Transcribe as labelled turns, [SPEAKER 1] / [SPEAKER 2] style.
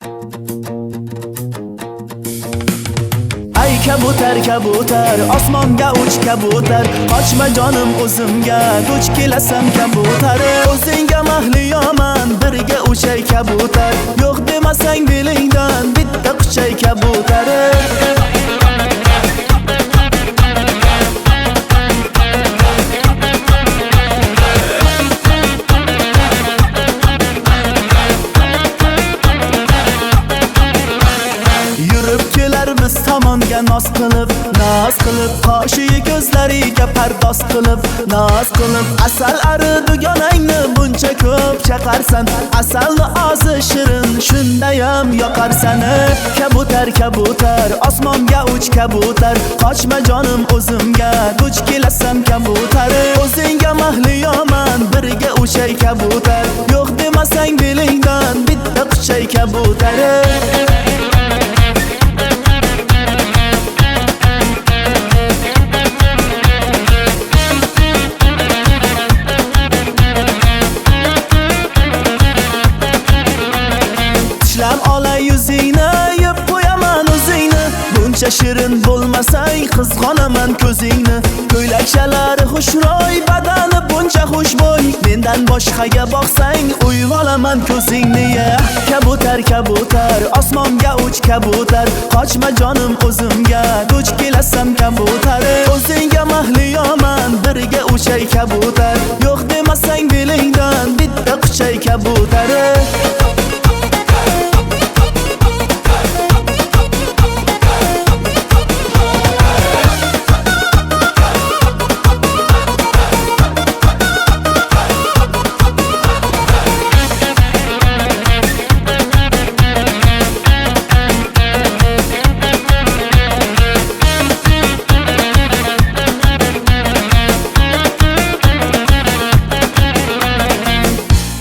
[SPEAKER 1] Ay kabutar kabutar osmonga uch kabutar qochma jonim o'zimga duch kelasan kabutar o'zingga mahliyoman birga uchay kabutar yo'q demasang belingdan bitta quchay kabutar biz tomonga noz qilib qoshiyi ko'zlariga pardoz qilib noz qilib asal aridugonangni buncha ko'p chaqarsan asalni ozi shirin shundayam yoqarsan kabutar kabutar osmonga uch kabutar qochma jonim o'zimga duch kelasan kabutar o'zingga mahliyoman birga uchay kabutar yo'q demasang belingdan bitta quchay kabutar olay yuzingni yeb qo'yaman o'zingni buncha shirin bo'lmasang qizg'onaman ko'zingni ko'ylakchalari xushro'y badani buncha xushbo'y mendan boshqaga boqsang uyg'olaman ko'zingni kabutar kabutar osmonga uch kabutar qochma jonim o'zimga duch kelasam kabutar o'zingga mahliyoman birga uchay kabutar yo'q demasang belingdan bitta quchay kabutar